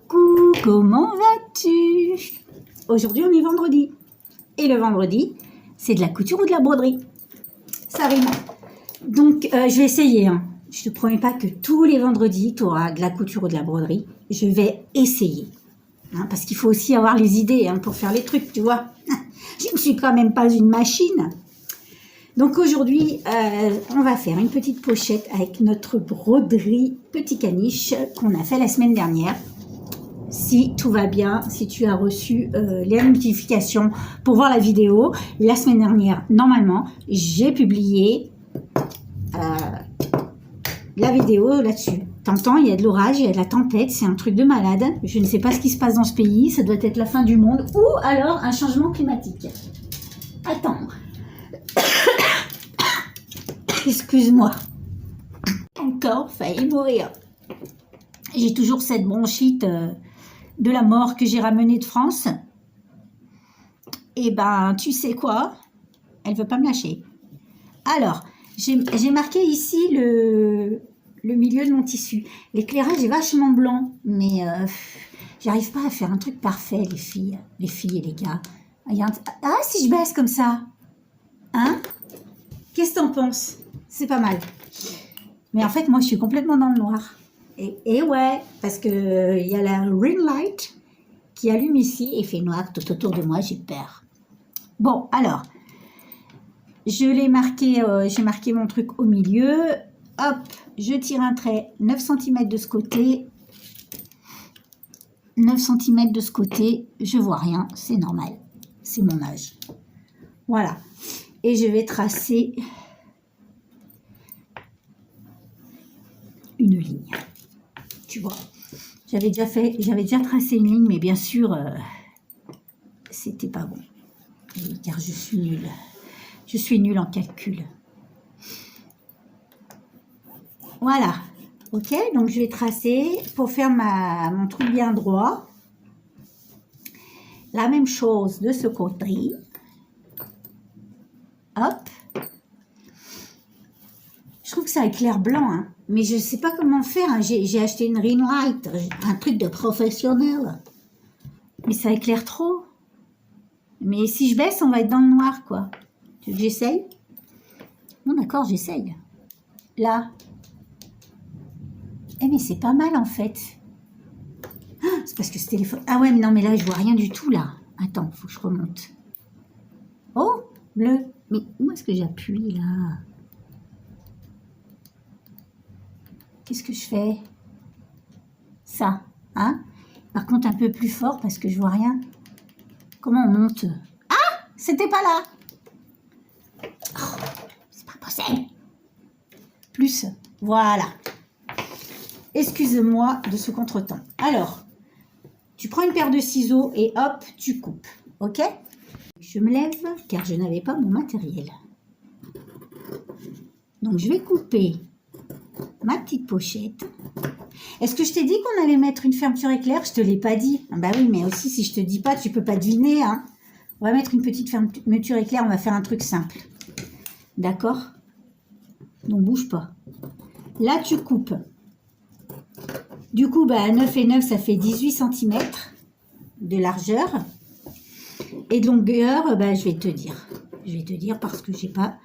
Coucou, comment vas-tu? Aujourd'hui, on est vendredi. Et le vendredi, c'est de la couture ou de la broderie. Ça rime. Donc, je vais essayer. Hein. Je ne te promets pas que tous les vendredis, tu auras de la couture ou de la broderie. Je vais essayer. Hein, parce qu'il faut aussi avoir les idées pour faire les trucs, tu vois. Je ne suis quand même pas une machine. Donc aujourd'hui, on va faire une petite pochette avec notre broderie petit caniche qu'on a fait la semaine dernière. Si tout va bien, si tu as reçu les notifications pour voir la vidéo, la semaine dernière, normalement, j'ai publié la vidéo là-dessus. T'entends, il y a de l'orage, il y a de la tempête, c'est un truc de malade. Je ne sais pas ce qui se passe dans ce pays, ça doit être la fin du monde ou alors un changement climatique. Attends. Excuse-moi. Encore failli mourir. J'ai toujours cette bronchite de la mort que j'ai ramenée de France. Et ben, tu sais quoi? Elle veut pas me lâcher. Alors, j'ai marqué ici le milieu de mon tissu. L'éclairage est vachement blanc, mais j'arrive pas à faire un truc parfait, les filles et les gars. Regarde. Ah, si je baisse comme ça, hein? Qu'est-ce que t'en penses? C'est pas mal. Mais en fait, moi, je suis complètement dans le noir. Et ouais, parce que il y a la ring light qui allume ici et fait noir tout autour de moi, j'ai peur. Bon, alors, je l'ai marqué, j'ai marqué mon truc au milieu. Hop, je tire un trait 9 cm de ce côté. 9 cm de ce côté, je vois rien, c'est normal. C'est mon âge. Voilà. Et je vais tracer une ligne. Tu vois, j'avais déjà tracé une ligne, mais bien sûr, c'était pas bon. Car je suis nulle. Je suis nulle en calcul. Voilà. Ok, donc je vais tracer pour faire mon truc bien droit. La même chose de ce côté. Hop. Je trouve que ça éclaire blanc, hein. Mais je ne sais pas comment faire. Hein. J'ai acheté une ring light, un truc de professionnel. Mais ça éclaire trop. Mais si je baisse, on va être dans le noir, quoi. Tu veux que j'essaye? Bon, d'accord, j'essaye. Là. Eh, mais c'est pas mal, en fait. Ah, c'est parce que ce téléphone... Ah ouais, mais non, mais là, je vois rien du tout, là. Attends, faut que je remonte. Oh, bleu. Mais où est-ce que j'appuie, là? Qu'est-ce que je fais? Ça, hein? Par contre, un peu plus fort parce que je vois rien. Comment on monte? Ah! C'était pas là! Oh, c'est pas possible! Plus, voilà. Excuse-moi de ce contretemps. Alors, tu prends une paire de ciseaux et hop, tu coupes. Ok? Je me lève car je n'avais pas mon matériel. Donc, je vais couper ma petite pochette. Est-ce que je t'ai dit qu'on allait mettre une fermeture éclair? Je te l'ai pas dit. Ah bah oui, mais aussi si je te dis pas, tu peux pas deviner. Hein. On va mettre une petite fermeture éclair, on va faire un truc simple. D'accord? Donc bouge pas. Là, tu coupes. Du coup, bah, 9 et 9, ça fait 18 cm de largeur. Et de longueur, bah, je vais te dire. Je vais te dire parce que j'ai pas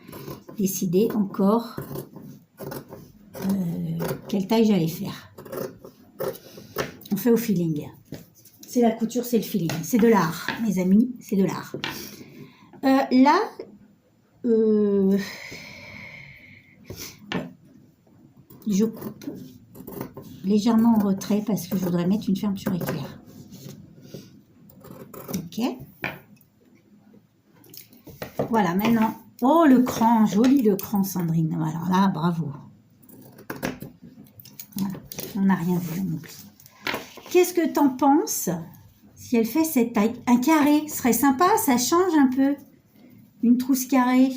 décidé encore quelle taille j'allais faire. On fait au feeling. C'est la couture, c'est le feeling. C'est de l'art, mes amis, c'est de l'art. Là, je coupe légèrement en retrait parce que je voudrais mettre une fermeture éclair. Ok. Voilà, maintenant. Oh, le cran, joli le cran, Sandrine. Alors là, bravo. Voilà, on n'a rien vu, on oublie. Qu'est-ce que t'en penses si elle fait cette taille? Un carré serait sympa, ça change un peu. Une trousse carrée.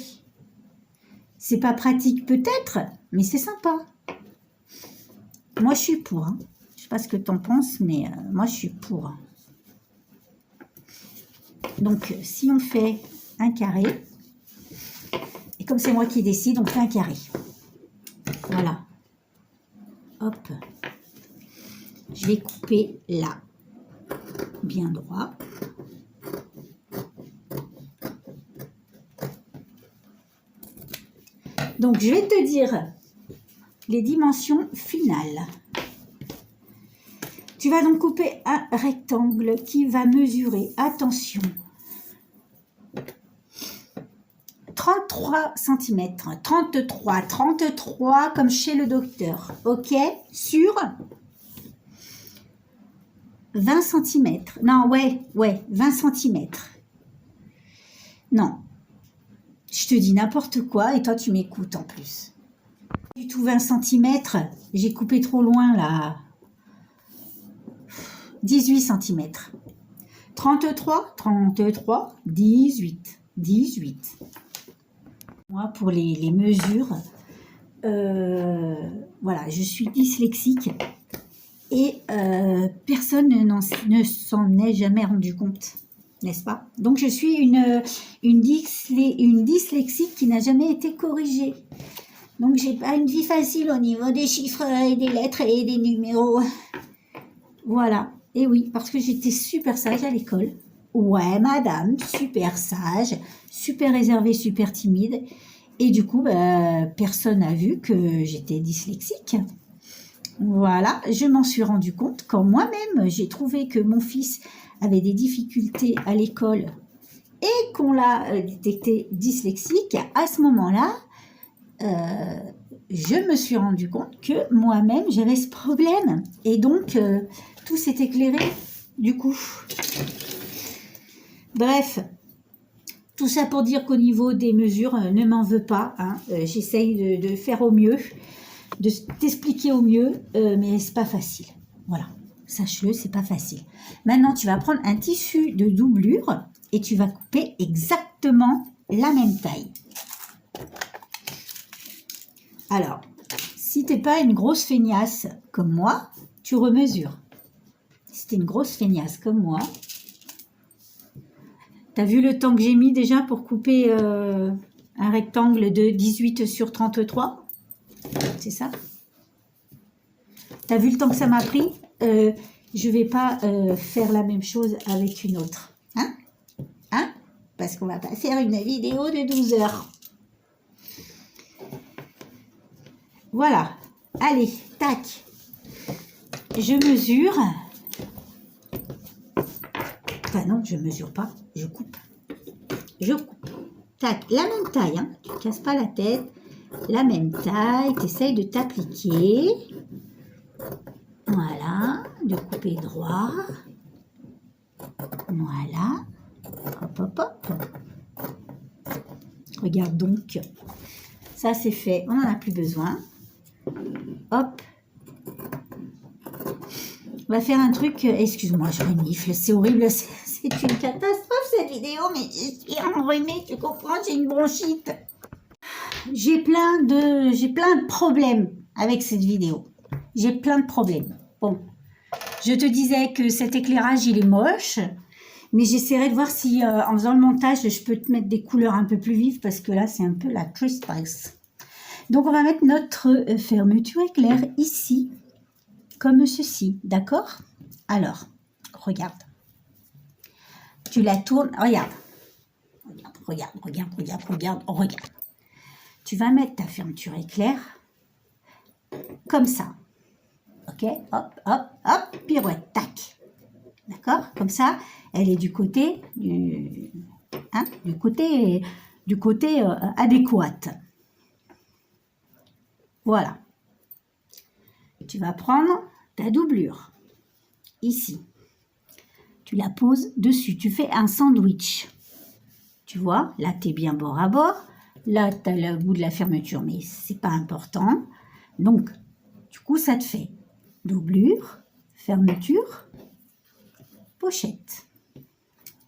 C'est pas pratique peut-être, mais c'est sympa. Moi, je suis pour. Hein. Je sais pas ce que t'en penses, mais moi, je suis pour. Donc, si on fait un carré, et comme c'est moi qui décide, on fait un carré. Voilà. hop, je vais couper là, bien droit. Donc, je vais te dire les dimensions finales. Tu vas donc couper un rectangle qui va mesurer, attention, 33 cm, 33 comme chez le docteur, ok, sur 20 cm, non, ouais, 20 cm, non, je te dis n'importe quoi et toi tu m'écoutes en plus. Du tout 20 cm, j'ai coupé trop loin là, 18 cm, 33, 18. Moi, pour les mesures, voilà, je suis dyslexique et personne ne s'en est jamais rendu compte, n'est-ce pas? Donc, je suis une dyslexique qui n'a jamais été corrigée. Donc, j'ai pas une vie facile au niveau des chiffres et des lettres et des numéros. Voilà. Et oui, parce que j'étais super sage à l'école. Ouais, madame, super sage, super réservée, super timide. Et du coup, personne n'a vu que j'étais dyslexique. Voilà, je m'en suis rendu compte quand moi-même, j'ai trouvé que mon fils avait des difficultés à l'école et qu'on l'a détecté dyslexique. À ce moment-là, je me suis rendu compte que moi-même, j'avais ce problème. Et donc, tout s'est éclairé du coup. Bref, tout ça pour dire qu'au niveau des mesures, ne m'en veux pas. Hein. J'essaye de faire au mieux, de t'expliquer au mieux, mais c'est pas facile. Voilà, sache-le, c'est pas facile. Maintenant, tu vas prendre un tissu de doublure et tu vas couper exactement la même taille. Alors, si t'es pas une grosse feignasse comme moi, tu remesures. Si t'es une grosse feignasse comme moi, t'as vu le temps que j'ai mis déjà pour couper un rectangle de 18 sur 33? C'est ça? T'as vu le temps que ça m'a pris? Je vais pas faire la même chose avec une autre. Hein? Parce qu'on va pas faire une vidéo de 12 heures. Voilà. Allez, tac. Je mesure. Enfin non, je mesure pas. Je coupe. Je coupe. Tac, la même taille. Hein. Tu ne casses pas la tête. La même taille. Tu essayes de t'appliquer. Voilà. De couper droit. Voilà. Hop, hop, hop. Regarde donc. Ça, c'est fait. On n'en a plus besoin. Hop. On va faire un truc. Excuse-moi, je renifle. C'est horrible. C'est une catastrophe, cette vidéo. Mais je suis enrhumée, tu comprends? J'ai une bronchite. J'ai plein de problèmes avec cette vidéo. J'ai plein de problèmes. Bon. Je te disais que cet éclairage, il est moche. Mais j'essaierai de voir si, en faisant le montage, je peux te mettre des couleurs un peu plus vives. Parce que là, c'est un peu la tristesse. Donc, on va mettre notre fermeture éclair ici, comme ceci, d'accord? Alors, regarde. Tu la tournes, regarde. Regarde. Tu vas mettre ta fermeture éclair comme ça. Ok? Hop, hop, hop, pirouette, tac. D'accord? Comme ça, elle est du côté, du côté adéquat. Voilà. Tu vas prendre ta doublure, ici. Tu la poses dessus. Tu fais un sandwich. Tu vois, là, tu es bien bord à bord. Là, tu as le bout de la fermeture, mais c'est pas important. Donc, du coup, ça te fait doublure, fermeture, pochette.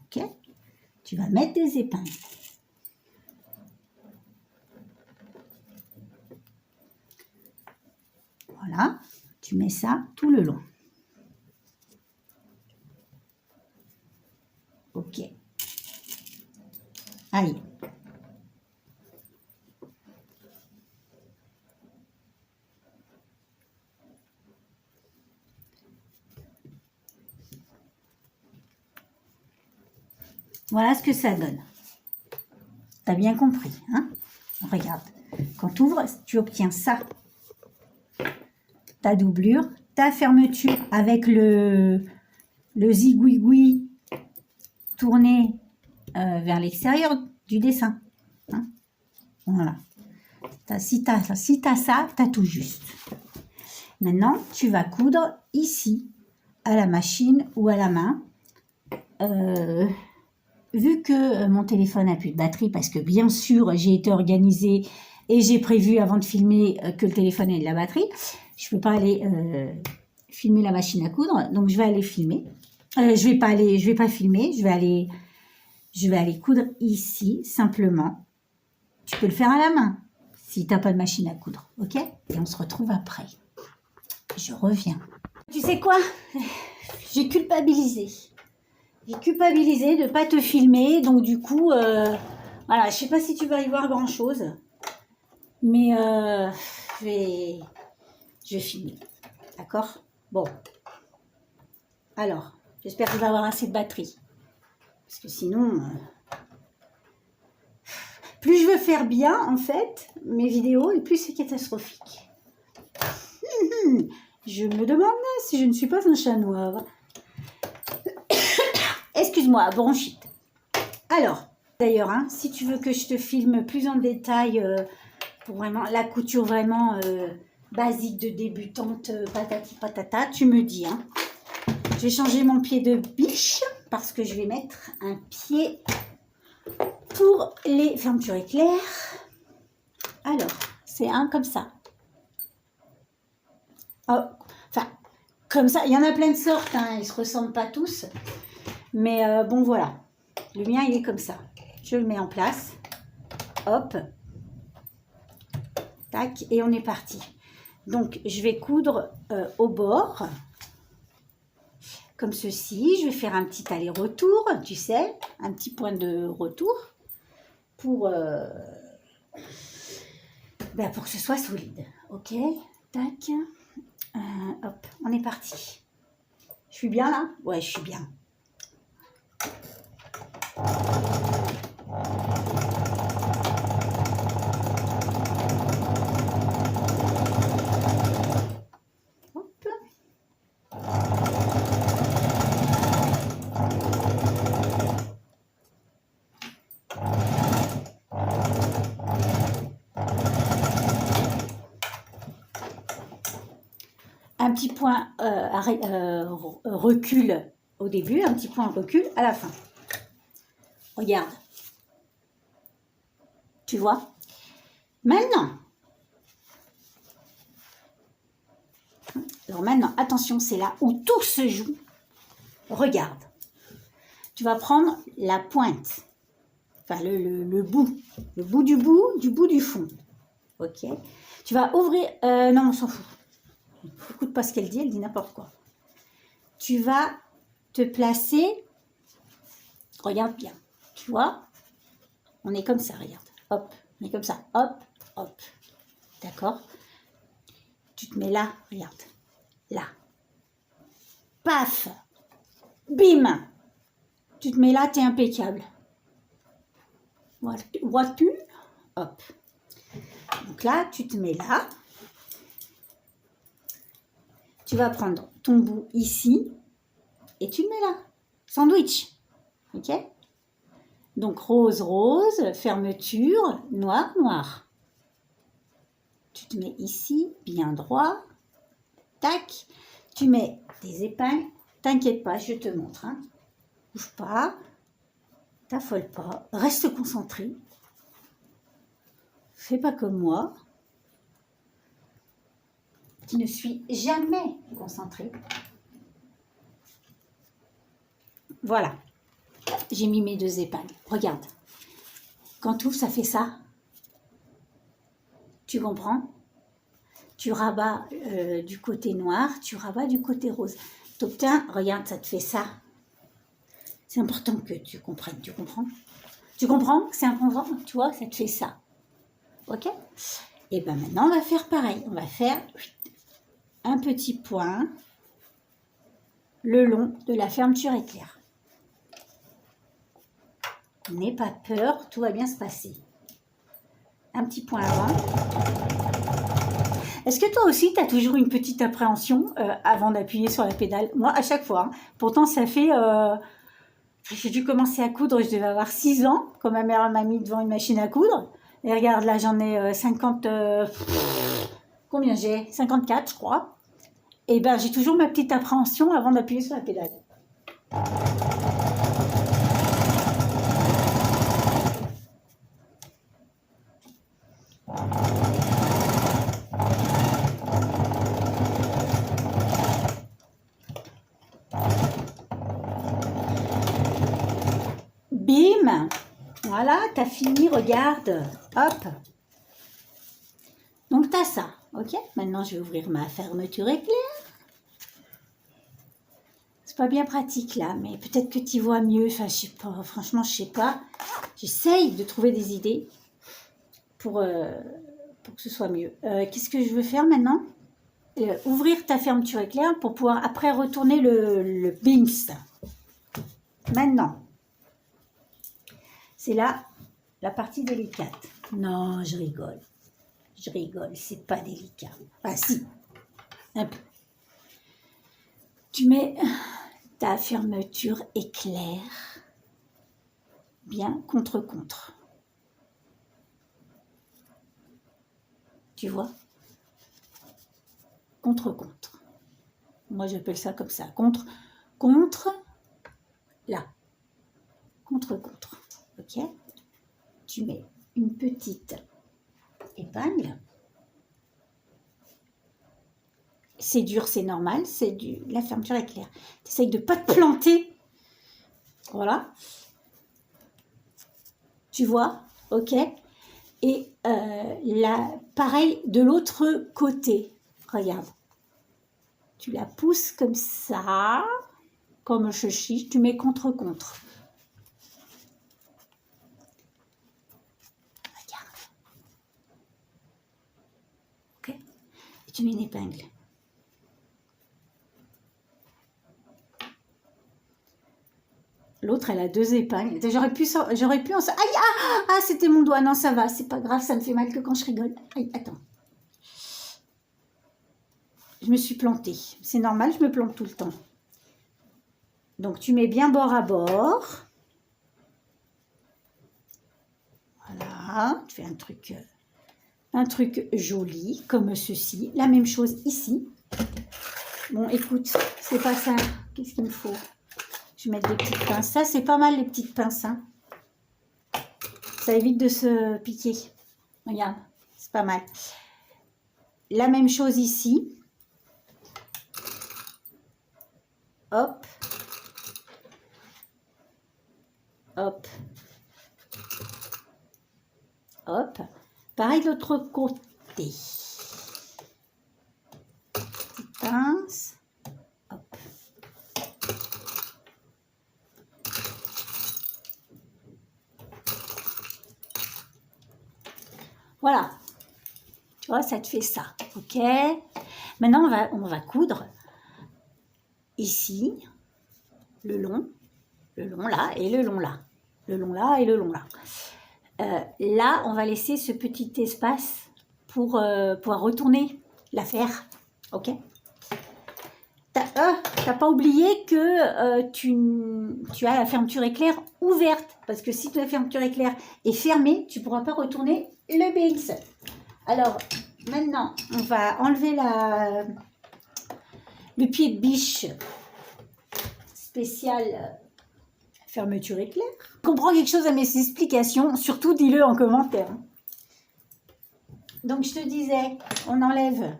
Ok? Tu vas mettre des épingles. Voilà, tu mets ça tout le long. Ok. Aïe. Voilà ce que ça donne. T'as bien compris, hein? Regarde, quand tu ouvres, tu obtiens ça. Ta doublure, ta fermeture avec le zigouigoui tourné vers l'extérieur du dessin. Hein? Voilà. Si tu as ça, tu as tout juste. Maintenant, tu vas coudre ici, à la machine ou à la main. Vu que mon téléphone n'a plus de batterie, parce que bien sûr, j'ai été organisée et j'ai prévu avant de filmer que le téléphone ait de la batterie, je ne peux pas aller filmer la machine à coudre, donc je vais aller filmer. Je vais pas filmer, je vais aller coudre ici, simplement. Tu peux le faire à la main, si tu n'as pas de machine à coudre, ok? Et on se retrouve après. Je reviens. Tu sais quoi? J'ai culpabilisé. J'ai culpabilisé de ne pas te filmer, donc du coup, voilà, je sais pas si tu vas y voir grand-chose, mais je vais filmer, d'accord? Bon, alors, j'espère que tu vas avoir assez de batterie, parce que sinon, plus je veux faire bien, en fait, mes vidéos, et plus c'est catastrophique. Je me demande si je ne suis pas un chat noir. Excuse-moi, bronchite. Alors, d'ailleurs, hein, si tu veux que je te filme plus en détail pour vraiment la couture vraiment basique de débutante, patati patata, tu me dis. Hein. Je vais changer mon pied de biche parce que je vais mettre un pied pour les fermetures éclairs. Alors, c'est un comme ça. Oh, enfin, comme ça, il y en a plein de sortes, hein, ils ne se ressemblent pas tous. Mais bon, voilà. Le mien, il est comme ça. Je le mets en place. Hop. Tac. Et on est parti. Donc, je vais coudre au bord. Comme ceci. Je vais faire un petit aller-retour, tu sais. Un petit point de retour. Pour que ce soit solide. Ok. Tac. Hop. On est parti. Je suis bien là? Ouais, je suis bien. Hop. Un petit point recul au début, un petit point recul à la fin. Regarde. Tu vois? Maintenant. Alors maintenant, attention, c'est là où tout se joue. Regarde. Tu vas prendre la pointe. Enfin, le bout. Le bout du fond. Ok? Tu vas ouvrir... non, on s'en fout. Écoute pas ce qu'elle dit, elle dit n'importe quoi. Tu vas te placer... Regarde bien. Tu vois? On est comme ça, regarde. Hop, on est comme ça. Hop, hop. D'accord? Tu te mets là, regarde. Là. Paf! Bim! Tu te mets là, t'es impeccable. Vois-tu? Hop. Donc là, tu te mets là. Tu vas prendre ton bout ici et tu le mets là. Sandwich. Ok? Donc rose, rose, fermeture, noir, noir. Tu te mets ici, bien droit. Tac. Tu mets tes épingles. T'inquiète pas, je te montre. Hein. Bouge pas. T'affole pas. Reste concentré. Fais pas comme moi. Qui ne suis jamais concentré. Voilà. J'ai mis mes deux épingles. Regarde. Quand tu ouvres, ça fait ça. Tu comprends? Tu rabats du côté noir, tu rabats du côté rose. Tu obtiens, regarde, ça te fait ça. C'est important que tu comprennes, tu comprends? Tu comprends que c'est important, tu vois, ça te fait ça. Ok? Et bien maintenant, on va faire pareil. On va faire un petit point le long de la fermeture éclair. N'aie pas peur, tout va bien se passer. Un petit point avant. Est-ce que toi aussi, tu as toujours une petite appréhension avant d'appuyer sur la pédale? Moi, à chaque fois. Hein. Pourtant, ça fait... j'ai dû commencer à coudre, je devais avoir 6 ans, quand ma mère m'a mis devant une machine à coudre. Et regarde, là, j'en ai 50... combien j'ai? 54, je crois. Et ben, j'ai toujours ma petite appréhension avant d'appuyer sur la pédale. Bim! Voilà, t'as fini, regarde. Hop. Donc, t'as ça. Ok? Maintenant, je vais ouvrir ma fermeture éclair. C'est pas bien pratique, là, mais peut-être que tu vois mieux. Enfin, je sais pas. Franchement, je sais pas. J'essaye de trouver des idées pour que ce soit mieux. Qu'est-ce que je veux faire maintenant? Ouvrir ta fermeture éclair pour pouvoir après retourner le Binks. Maintenant. C'est là la partie délicate. Non, je rigole. Je rigole, c'est pas délicat. Enfin, si, un peu. Tu mets ta fermeture éclair bien contre-contre. Tu vois? Contre-contre. Moi, j'appelle ça comme ça. Contre, là. Contre-contre. Ok? Tu mets une petite épingle. C'est dur, c'est normal, c'est la fermeture éclair. Tu essayes de ne pas te planter. Voilà. Tu vois? Ok? Et là, pareil de l'autre côté. Regarde. Tu la pousses comme ça, comme un chichi. Tu mets contre-contre. Regarde. Ok? Et tu mets une épingle. L'autre, elle a 2 épingles. J'aurais pu en... Aïe, ah, c'était mon doigt. Non, ça va, c'est pas grave, ça me fait mal que quand je rigole. Aïe, attends. Je me suis plantée. C'est normal, je me plante tout le temps. Donc, tu mets bien bord à bord. Voilà, tu fais un truc joli, comme ceci. La même chose ici. Bon, écoute, c'est pas ça. Qu'est-ce qu'il me faut? Je vais mettre des petites pinces. Ça, c'est pas mal, les petites pinces. Hein. Ça évite de se piquer. Regarde, c'est pas mal. La même chose ici. Hop. Hop. Hop. Pareil de l'autre côté. Petite pince. Hop. Voilà. Tu vois, ça te fait ça. Ok. Maintenant, on va coudre ici, le long là et le long là. Le long là et le long là. Là, on va laisser ce petit espace pour pouvoir retourner l'affaire. Ok? T'as pas oublié que tu as la fermeture éclair ouverte. Parce que si la fermeture éclair est fermée, tu ne pourras pas retourner le Binks. Alors, maintenant, on va enlever le pied de biche spécial fermeture éclair. Comprends quelque chose à mes explications, surtout dis-le en commentaire. Donc, je te disais, on enlève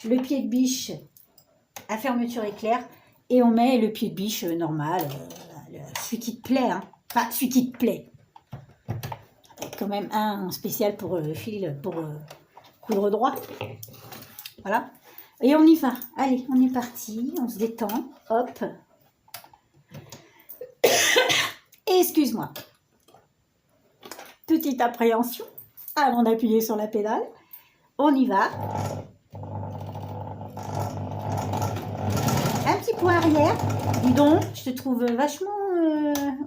le pied de biche à fermeture éclair et on met le pied de biche normal, celui qui te plaît, hein. Enfin celui qui te plaît. Avec quand même un spécial pour le fil, pour coudre droit. Voilà. Et on y va. Allez, on est parti, on se détend. Hop. Excuse-moi. Petite appréhension avant d'appuyer sur la pédale. On y va. Un petit point arrière. Dis donc, je te trouve vachement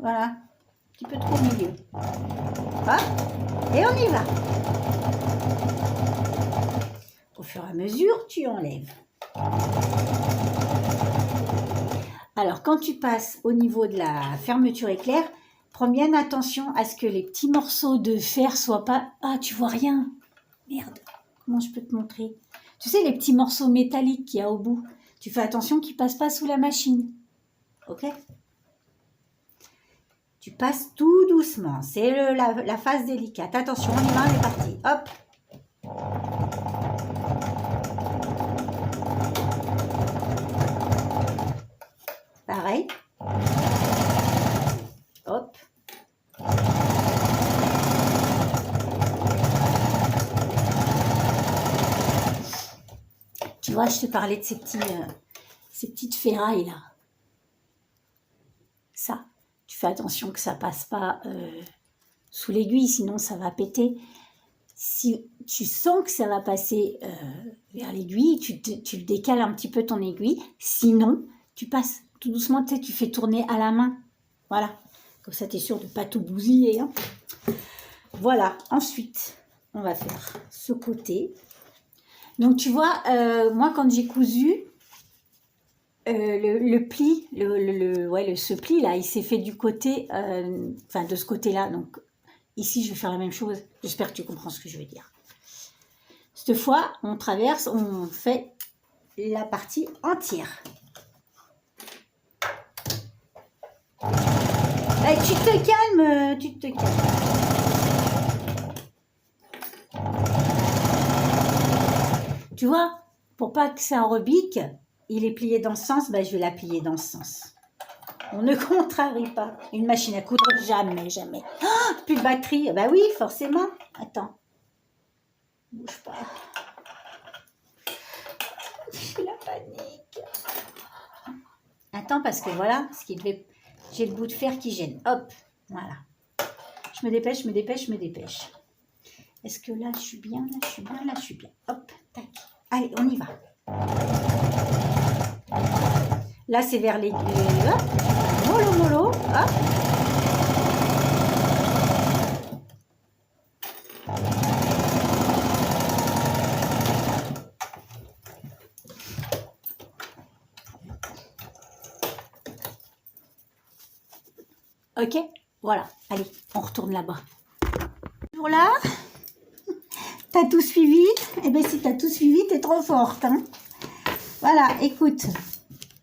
voilà. Un petit peu trop au milieu. Hop, et on y va. Au fur et à mesure, tu enlèves. Alors, quand tu passes au niveau de la fermeture éclair, prends bien attention à ce que les petits morceaux de fer soient pas... Ah, tu vois rien. Merde. Comment je peux te montrer? Tu sais, les petits morceaux métalliques qu'il y a au bout. Tu fais attention qu'ils ne passent pas sous la machine. Ok? Tu passes tout doucement. C'est la phase délicate. Attention, on y va, on est parti. Hop. Pareil. Hop. Tu vois, je te parlais de ces petites ferrailles là. Ça, tu fais attention que ça passe pas sous l'aiguille, sinon ça va péter. Si tu sens que ça va passer vers l'aiguille, tu le décales un petit peu ton aiguille. Sinon, tu passes tout doucement, tu fais tourner à la main. Voilà. Comme ça, tu es sûr de ne pas tout bousiller. Hein. Voilà. Ensuite, on va faire ce côté. Donc, tu vois, moi, quand j'ai cousu, le pli, ce pli là, il s'est fait du côté, enfin de ce côté-là. Donc ici, je vais faire la même chose. J'espère que tu comprends ce que je veux dire. Cette fois, on traverse, on fait la partie entière. Hey, tu te calmes, tu te calmes. Tu vois, pour pas que ça rebique, il est plié dans ce sens, ben, je vais la plier dans ce sens. On ne contrarie pas. Une machine à coudre, jamais, jamais. Oh, plus de batterie. Ben oui, forcément. Attends. Bouge pas. J'ai la panique. Attends, parce que voilà, j'ai le bout de fer qui gêne. Hop, voilà. Je me dépêche, je me dépêche, je me dépêche. Est-ce que là, je suis bien, là, je suis bien, là, je suis bien. Hop, tac. Allez, on y va. Là, c'est vers les... Hop, mollo, mollo, hop. Ok, voilà. Allez, on retourne là-bas. Toujours là? T'as tout suivi? Eh bien, si t'as tout suivi, t'es trop forte. Hein, voilà, écoute,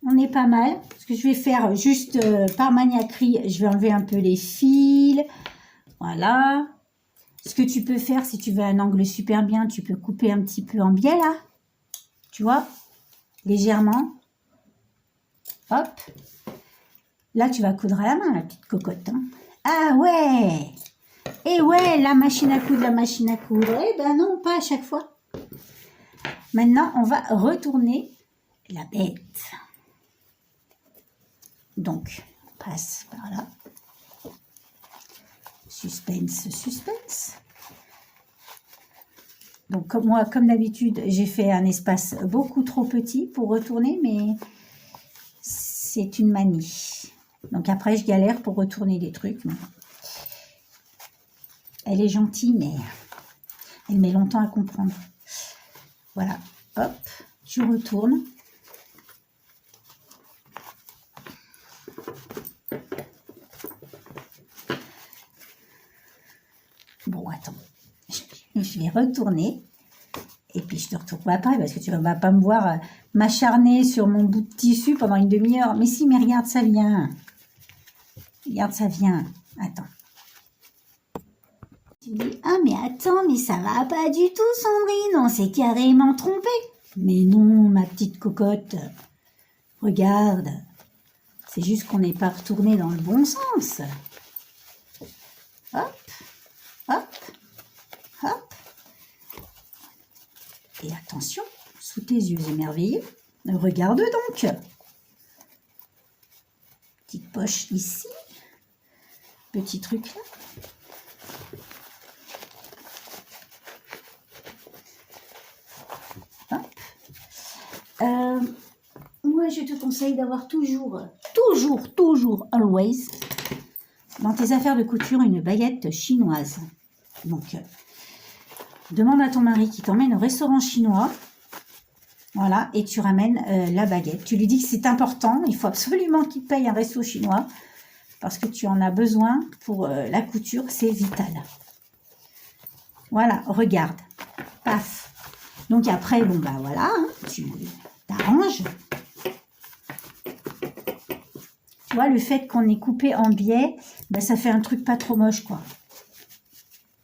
on est pas mal. Ce que je vais faire juste par maniaquerie, je vais enlever un peu les fils. Voilà. Ce que tu peux faire, si tu veux un angle super bien, tu peux couper un petit peu en biais, là. Tu vois? Légèrement. Hop. Là, tu vas coudre à la main, la petite cocotte. Hein. Ah ouais! Et ouais, la machine à coudre, la machine à coudre. Eh ben non, pas à chaque fois. Maintenant, on va retourner la bête. Donc, on passe par là. Suspense, suspense. Donc, comme moi, comme d'habitude, j'ai fait un espace beaucoup trop petit pour retourner, mais c'est une manie. Donc après, je galère pour retourner les trucs. Elle est gentille, mais elle met longtemps à comprendre. Voilà, hop, je retourne. Bon, attends, je vais retourner. Et puis, je te retrouverai après, parce que tu ne vas pas me voir m'acharner sur mon bout de tissu pendant une demi-heure. Mais si, mais regarde, ça vient. Regarde, ça vient. Attends. Tu me dis, ah, mais attends, mais ça va pas du tout, Sandrine. On s'est carrément trompé. Mais non, ma petite cocotte. Regarde. C'est juste qu'on n'est pas retourné dans le bon sens. Hop, hop, hop. Et attention, sous tes yeux émerveillés, regarde donc. Petite poche ici. Petit truc là. Moi, je te conseille d'avoir toujours, always, dans tes affaires de couture une baguette chinoise. Donc, demande à ton mari qui t'emmène au restaurant chinois. Voilà, et tu ramènes la baguette. Tu lui dis que c'est important, il faut absolument qu'il paye un resto chinois parce que tu en as besoin pour la couture, c'est vital. Voilà, regarde. Paf. Donc après, bon bah voilà, hein, tu t'arranges. Tu vois, le fait qu'on ait coupé en biais, bah, ça fait un truc pas trop moche, quoi.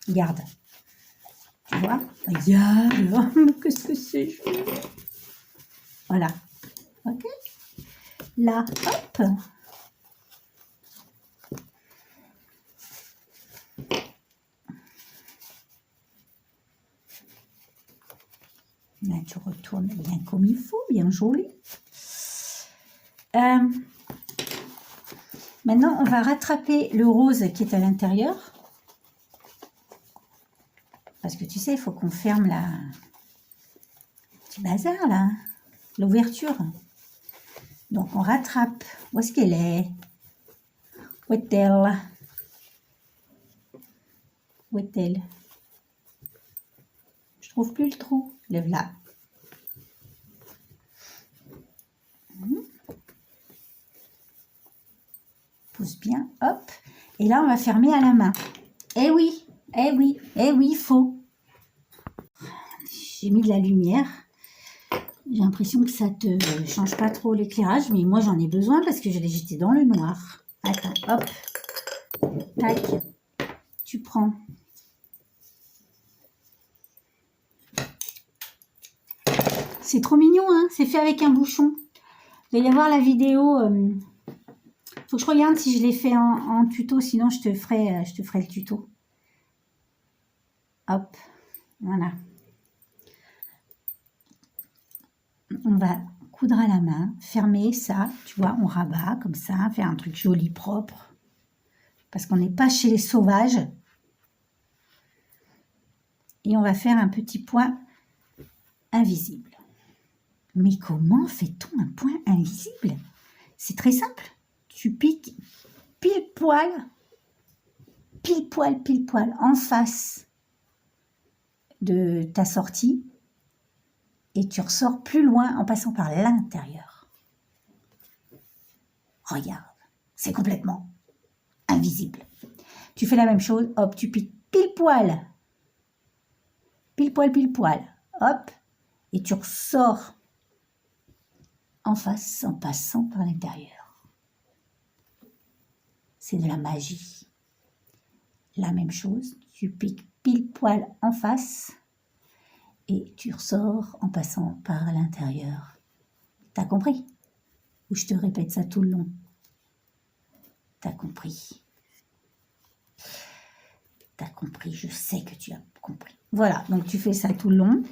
Regarde. Tu vois? Regarde. Qu'est-ce que c'est joli. Voilà. Ok. Là, hop. Là, tu retournes bien comme il faut, bien joli. Maintenant, on va rattraper le rose qui est à l'intérieur. Parce que tu sais, il faut qu'on ferme la... petit bazar, là. L'ouverture. Donc, on rattrape. Où est-ce qu'elle est? Où est-elle? Où est-elle? Je trouve plus le trou. Lève-la. Pousse bien. Hop. Et là, on va fermer à la main. Eh oui. Eh oui. Eh oui, il faut. J'ai mis de la lumière. J'ai l'impression que ça te change pas trop l'éclairage, mais moi j'en ai besoin parce que je l'ai jeté dans le noir. Attends, hop, tac, tu prends. C'est trop mignon, hein, c'est fait avec un bouchon. Vous allez voir la vidéo. Faut que je regarde si je l'ai fait en tuto, sinon je te ferai le tuto. Hop, voilà. On va coudre à la main, fermer ça, tu vois, on rabat comme ça, faire un truc joli, propre. Parce qu'on n'est pas chez les sauvages. Et on va faire un petit point invisible. Mais comment fait-on un point invisible? C'est très simple. Tu piques pile poil, en face de ta sortie. Et tu ressors plus loin en passant par l'intérieur. Regarde, c'est complètement invisible. Tu fais la même chose, hop, tu piques pile poil, hop, et tu ressors en face en passant par l'intérieur. C'est de la magie. La même chose, tu piques pile poil en face et tu ressors en passant par l'intérieur. T'as compris? Ou je te répète ça tout le long? T'as compris? T'as compris, je sais que tu as compris. Voilà, donc tu fais ça tout le long.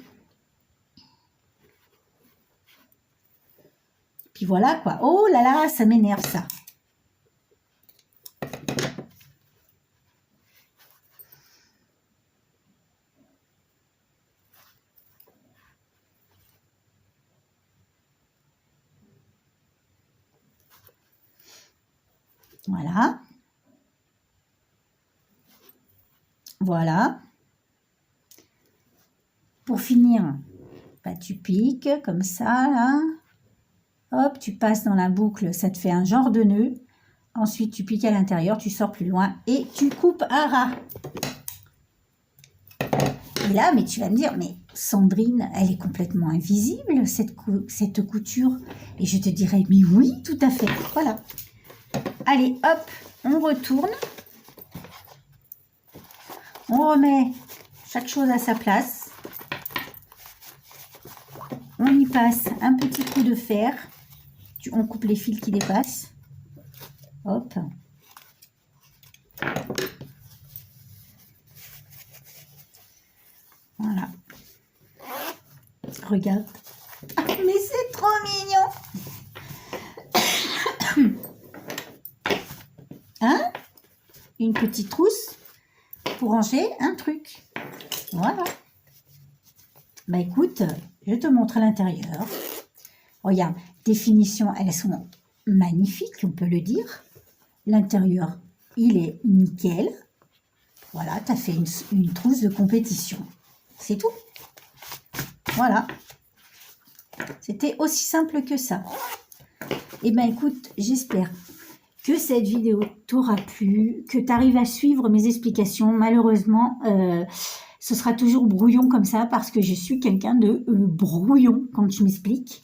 Puis voilà quoi. Oh là là, ça m'énerve ça. Voilà. Voilà. Pour finir, bah, tu piques comme ça, là. Hop, tu passes dans la boucle, ça te fait un genre de nœud. Ensuite, tu piques à l'intérieur, tu sors plus loin et tu coupes à ras. Et là, mais tu vas me dire, mais Sandrine, elle est complètement invisible, cette couture. Et je te dirais, mais oui, tout à fait. Voilà. Allez, hop, on retourne. On remet chaque chose à sa place. On y passe un petit coup de fer. On coupe les fils qui dépassent. Hop. Voilà. Regarde. Ah, mais c'est trop mignon. Hein? Une petite trousse pour ranger un truc. Voilà. Bah écoute, je te montre à l'intérieur. Regarde, des finitions, elles sont magnifiques, on peut le dire. L'intérieur, il est nickel. Voilà, tu as fait une trousse de compétition. C'est tout. Voilà. C'était aussi simple que ça. Eh bien, écoute, j'espère que cette vidéo t'aura plu, que tu arrives à suivre mes explications. Malheureusement, ce sera toujours brouillon comme ça parce que je suis quelqu'un de brouillon quand tu m'expliques.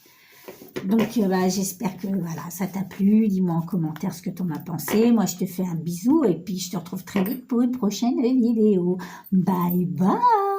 Donc, bah, j'espère que voilà, ça t'a plu. Dis-moi en commentaire ce que tu en as pensé. Moi, je te fais un bisou et puis je te retrouve très vite pour une prochaine vidéo. Bye bye!